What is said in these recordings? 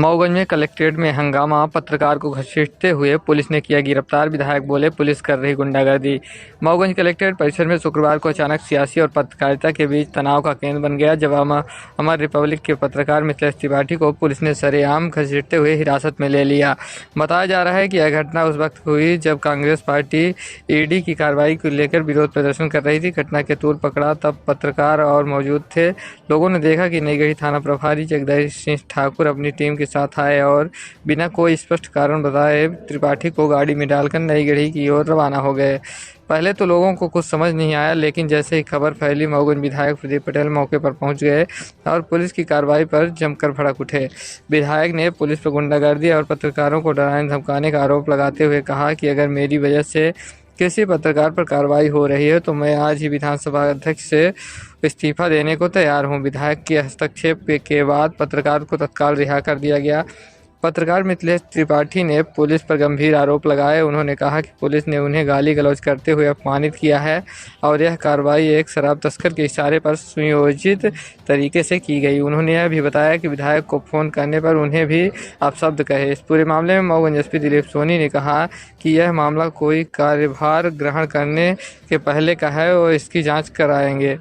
मऊगंज में कलेक्ट्रेट में हंगामा, पत्रकार को घसीटते हुए पुलिस ने किया गिरफ्तार। विधायक बोले पुलिस कर रही गुंडागर्दी। मऊगंज कलेक्ट्रेट परिसर में शुक्रवार को अचानक सियासी और पत्रकारिता के बीच तनाव का केंद्र बन गया, जब अमर रिपब्लिक के पत्रकार मिथिलेश त्रिपाठी को पुलिस ने सरेआम घसीटते हुए हिरासत में ले लिया। बताया जा रहा है कि यह घटना उस वक्त हुई जब कांग्रेस पार्टी ईडी की कार्रवाई को लेकर विरोध प्रदर्शन कर रही थी। घटना के तूल पकड़ा तब पत्रकार और मौजूद थे। लोगों ने देखा कि नईगढ़ी थाना प्रभारी जगदीश सिंह ठाकुर अपनी टीम के साथ आए और बिना कोई स्पष्ट कारण बताए त्रिपाठी को गाड़ी में डालकर नईगढ़ी की ओर रवाना हो गए। पहले तो लोगों को कुछ समझ नहीं आया, लेकिन जैसे ही खबर फैली, मऊगंज विधायक प्रदीप पटेल मौके पर पहुंच गए और पुलिस की कार्रवाई पर जमकर भड़क उठे। विधायक ने पुलिस पर गुंडागर्दी और पत्रकारों को डराने धमकाने का आरोप लगाते हुए कहा कि अगर मेरी वजह से किसी पत्रकार पर कार्रवाई हो रही है तो मैं आज ही विधानसभा अध्यक्ष से इस्तीफा देने को तैयार हूं। विधायक के हस्तक्षेप के बाद पत्रकार को तत्काल रिहा कर दिया गया। पत्रकार मिथिलेश त्रिपाठी ने पुलिस पर गंभीर आरोप लगाए। उन्होंने कहा कि पुलिस ने उन्हें गाली गलौज करते हुए अपमानित किया है और यह कार्रवाई एक शराब तस्कर के इशारे पर सुनियोजित तरीके से की गई। उन्होंने यह भी बताया कि विधायक को फ़ोन करने पर उन्हें भी अपशब्द कहे। इस पूरे मामले में मऊगंज एसपी दिलीप सोनी ने कहा कि यह मामला कोई कार्यभार ग्रहण करने के पहले का है और इसकी जाँच कराएंगे।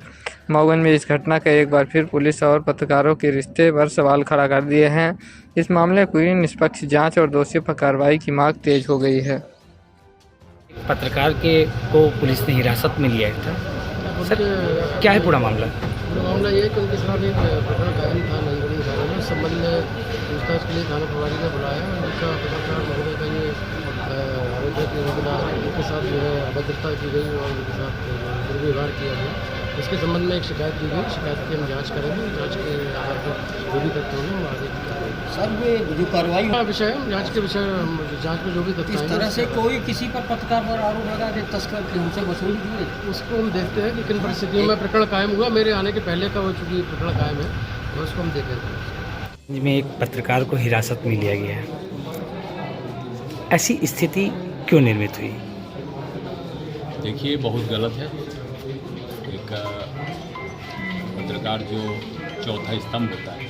मऊगंज में इस घटना का एक बार फिर पुलिस और पत्रकारों के रिश्ते पर सवाल खड़ा कर दिए हैं। इस मामले में निष्पक्ष जांच और दोषियों पर कार्रवाई की मांग तेज हो गई है। पत्रकार को पुलिस ने हिरासत में लिया था। सर, क्या है पूरा मामला? मामला ये है कि उनके साथ एक प्रकरण कायम था नईगढ़ी थाने में। संबंध में पूछताछ के लिए थाना प्रभारी ने बुलाया। उनका पत्रकार महोदय का ये आरोप है कि उनके साथ जो है अभद्रता की गई और उनके साथ दुर्व्यवहार किया गया। इसके संबंध में एक शिकायत दी गई। शिकायत की हम जांच करेंगे। जांच के आधार पर जो भी तथ्य होंगे हम आगे सर ये जो कार्रवाई का विषय है, जांच के विषय जांच में जो भी तथ्य इस तरह से कोई किसी पर पत्रकार पर आरोप लगा के तस्कर की उनसे वसूली की, उसको हम देखते हैं कि किन परिस्थितियों में प्रकरण कायम हुआ। मेरे आने के पहले का वो चूँकि प्रकरण कायम है तो उसको हम देखेंगे। में एक पत्रकार को हिरासत में लिया गया है, ऐसी स्थिति क्यों निर्मित हुई? देखिए, बहुत गलत है। एक पत्रकार जो चौथा स्तंभ होता है,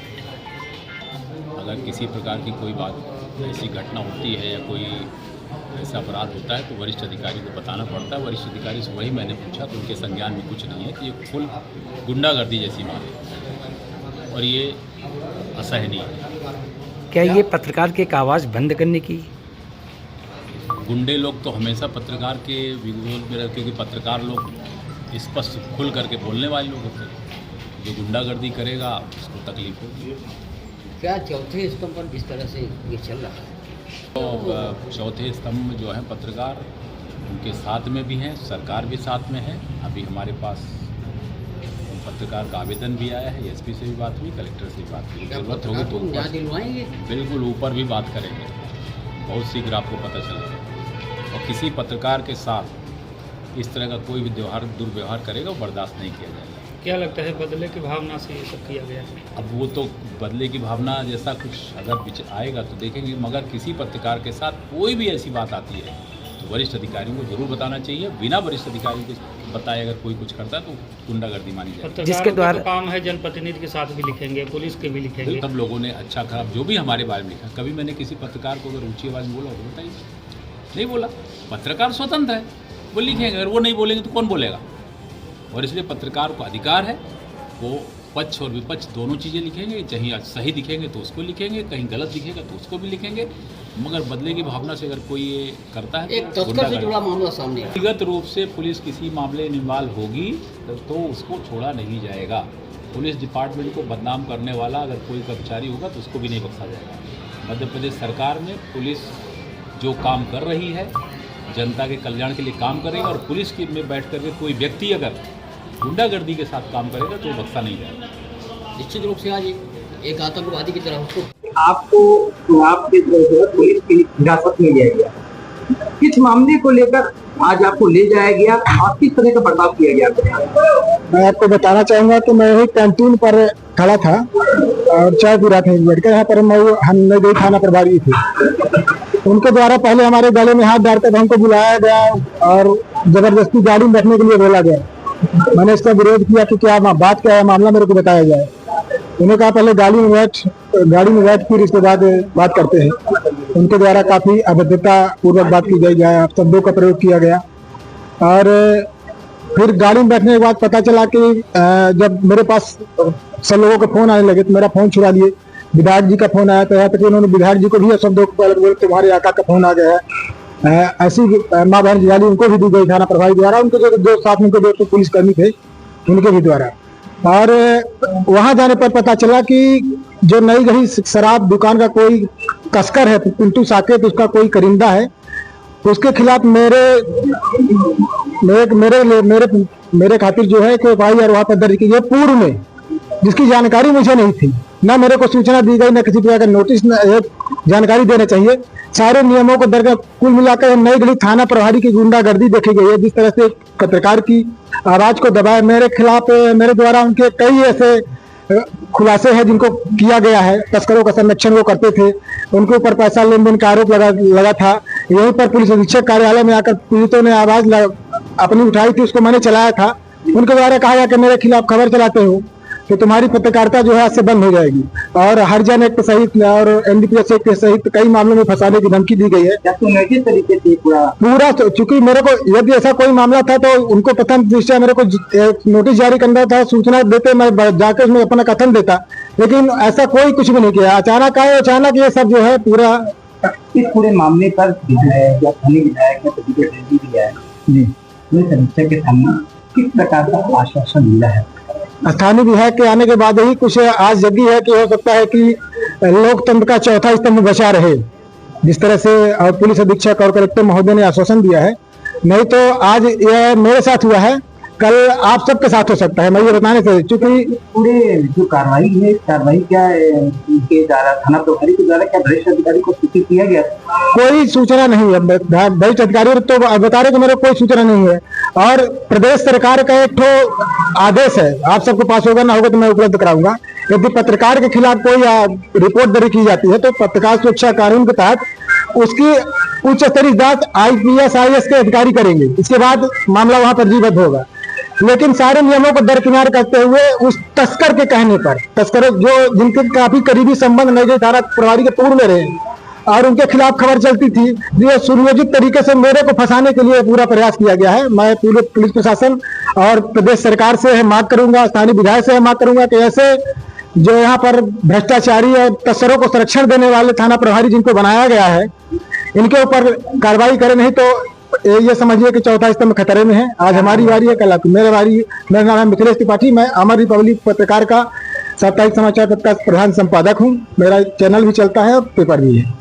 अगर किसी प्रकार की कोई बात ऐसी घटना होती है या कोई ऐसा अपराध होता है तो वरिष्ठ अधिकारी को बताना पड़ता है। वरिष्ठ अधिकारी से वही मैंने पूछा तो उनके संज्ञान में कुछ नहीं है कि ये फुल गुंडागर्दी जैसी बात है और ये असहनीय है। क्या ये पत्रकार की एक आवाज़ बंद करने की? गुंडे लोग तो हमेशा पत्रकार के विरोध में रहते, क्योंकि पत्रकार लोग स्पष्ट खुल करके बोलने वाले लोग होते हैं। जो गुंडागर्दी करेगा उसको तकलीफ होगी। क्या चौथे स्तंभ पर जिस तरह से ये चल रहा है तो चौथे स्तंभ जो है पत्रकार, उनके साथ में भी हैं, सरकार भी साथ में है। अभी हमारे पास पत्रकार का आवेदन भी आया है। एसपी से भी बात हुई, कलेक्टर से भी बात हुई। जरूरत होगी तो दिलवाएंगे, बिल्कुल ऊपर भी बात करेंगे। बहुत शीघ्र आपको पता चलेगा। और किसी पत्रकार के साथ इस तरह का कोई भी दुर्व्यवहार करेगा वो बर्दाश्त नहीं किया जाएगा। क्या लगता है बदले की भावना से ये सब किया गया है? अब वो तो बदले की भावना जैसा कुछ अगर आएगा तो देखेंगे, मगर किसी पत्रकार के साथ कोई भी ऐसी बात आती है तो वरिष्ठ अधिकारियों को जरूर बताना चाहिए। बिना वरिष्ठ अधिकारी को बताए अगर कोई कुछ करता है तो गुंडागर्दी मानी जाएगी। जिसके द्वारा तो काम है, जनप्रतिनिधि के साथ भी लिखेंगे, पुलिस के भी लिखेंगे। सब लोगों ने अच्छा खराब जो भी हमारे बारे में लिखा, कभी मैंने किसी पत्रकार को अगर ऊँची आवाज़ में बोला तो बताइए, नहीं बोला। पत्रकार स्वतंत्र है, वो लिखेंगे। अगर वो नहीं बोलेंगे तो कौन बोलेगा? और इसलिए पत्रकार को अधिकार है, वो पक्ष और विपक्ष दोनों चीज़ें लिखेंगे। कहीं सही दिखेंगे तो उसको लिखेंगे, कहीं गलत दिखेगा तो उसको भी लिखेंगे। मगर बदले की भावना से अगर कोई ये करता है एक तस्कर से जुड़ा मामला सामने व्यक्तिगत रूप से पुलिस किसी मामले में इन्वॉल्व होगी तो उसको छोड़ा नहीं जाएगा। पुलिस डिपार्टमेंट को बदनाम करने वाला अगर कोई कर्मचारी होगा तो उसको भी नहीं बख्शा जाएगा। मध्य प्रदेश सरकार में पुलिस जो काम कर रही है, जनता के कल्याण के लिए काम करेगा। और पुलिस की में बैठ करके कोई व्यक्ति अगर गुंडागर्दी के साथ काम करेगा तो बख्शा नहीं जाएगा। निश्चित रूप से आज एक आतंकवादी की तरह उसको आपको चुनाव के दौरान पुलिस की हिरासत में लिया गया। किस मामले को लेकर आज आपको ले जाया गया और किस तरह का बर्ताव किया गया? मैं आपको बताना चाहूंगा कि मैं वही कैंटीन पर खड़ा था और चाय पी रहा था एक बैठ कर। यहाँ पर हम नई थाना प्रभारी थे। उनके द्वारा पहले हमारे गले में हाथ डालकर हमको बुलाया गया और जबरदस्ती गाड़ी में बैठने के लिए बोला गया। मैंने इसका विरोध किया कि क्या बात क्या है, मामला मेरे को बताया जाए। उन्हें कहा पहले गाड़ी में बैठ फिर इसके बाद बात करते हैं। उनके द्वारा काफी अभद्रता पूर्वक बात की गई, शब्दों का प्रयोग किया गया। और फिर गाड़ी में बैठने के बाद पता चला कि जब मेरे पास सब लोगों के फोन आने लगे तो मेरा फोन छुड़ा लिए। विधायक जी का फोन आया तो यहाँ तक उन्होंने विधायक जी को भी शब्दों को पहले बोले तुम्हारे आका का फोन आ गया है। ऐसी माँ बहन की गाली उनको भी दी गई थाना प्रभारी द्वारा, उनके जो दो साथ में दो पुलिसकर्मी थे उनके भी द्वारा। और वहां जाने पर पता चला कि जो नई गढ़ी शराब दुकान का कोई तस्कर है पिंटू साकेत, उसका कोई करिंदा है, उसके खिलाफ मेरे खातिर जो है कोई एफआईआर वहां पर दर्ज की है पूर्व में, जिसकी जानकारी मुझे नहीं थी, ना मेरे को सूचना दी गई, ना किसी प्रकार का नोटिस जानकारी देना चाहिए। सारे नियमों को दरगाह कुल मिलाकर नई गढ़ी थाना प्रभारी की गुंडागर्दी देखी गई है। जिस तरह से पत्रकार की आवाज को दबाए, मेरे खिलाफ मेरे द्वारा उनके कई ऐसे खुलासे हैं जिनको किया गया है। तस्करों का संरक्षण वो करते थे, उनके ऊपर पैसा लेन देन का आरोप लगा था। यहीं पर पुलिस अधीक्षक कार्यालय में आकर पीड़ितों ने आवाज अपनी उठाई थी, उसको मैंने चलाया था। उनके द्वारा कहा गया कि मेरे खिलाफ खबर चलाते हो तो तुम्हारी पत्रकारिता जो है आज से बंद हो जाएगी, और हरिजन एक्ट सहित और एनडीपीएस एक्ट सहित कई मामलों में फंसाने की धमकी दी गई है। किस तरीके से पूरा चूंकि मेरे को यदि ऐसा कोई मामला था तो उनको प्रथम दृष्टया मेरे को नोटिस जारी करना था, सूचना देते, मैं जाकर उसमें अपना कथन देता, लेकिन ऐसा कोई कुछ भी नहीं किया। अचानक ये सब जो है पूरा इस पूरे मामले पर विधायक ने प्रतिक्रिया दिया है जी, समीक्षा के सामने किस प्रकार का आश्वासन मिला है? स्थानीय विधायक के आने के बाद ही कुछ आज जगी है कि हो सकता है कि लोकतंत्र का चौथा स्तंभ बचा रहे, जिस तरह से और पुलिस अधीक्षक और कलेक्टर महोदय ने आश्वासन दिया है। नहीं तो आज यह मेरे साथ हुआ है, कल आप सबके साथ हो सकता है। मैं ये बताने से चूंकि पूरे जो कार्रवाई है, कार्रवाई क्या इनके द्वारा थाना प्रभारी के द्वारा क्या वरिष्ठ अधिकारी को सूचित किया गया? कोई सूचना नहीं है। वरिष्ठ अधिकारी तो बता रहे कि मेरे कोई सूचना नहीं है, और प्रदेश सरकार का एक ठो आदेश है, आप सबके पास होगा ना होगा तो मैं उपलब्ध कराऊंगा। यदि पत्रकार के खिलाफ कोई रिपोर्ट दर्ज की जाती है तो पत्रकार सुरक्षा कानून के तहत उसकी उच्च स्तरीय जांच IPS IAS के अधिकारी करेंगे, इसके बाद मामला वहां पर जीवत होगा। लेकिन सारे नियमों को दरकिनार करते हुए उस तस्कर के कहने पर, तस्कर जो जिनके काफी करीबी संबंध नई गढ़ी थाना प्रभारी के पूर्व में रहे और उनके खिलाफ खबर चलती थी, ये सुनियोजित तरीके से मेरे को फंसाने के लिए पूरा प्रयास किया गया है। मैं पूरे पुलिस प्रशासन और प्रदेश सरकार से मांग करूंगा, स्थानीय विधायक से मांग करूंगा कि ऐसे जो यहाँ पर भ्रष्टाचारी और तस्करों को संरक्षण देने वाले थाना प्रभारी जिनको बनाया गया है, इनके ऊपर कार्रवाई करें, नहीं तो ये समझिए कि चौथा स्तंभ खतरे में है। आज हमारी बारी है, कल मेरा नाम है मिथिलेश त्रिपाठी, मैं अमर रिपब्लिक पत्रकार का साप्ताहिक समाचार पत्र का प्रधान संपादक हूँ। मेरा चैनल भी चलता है और पेपर भी है।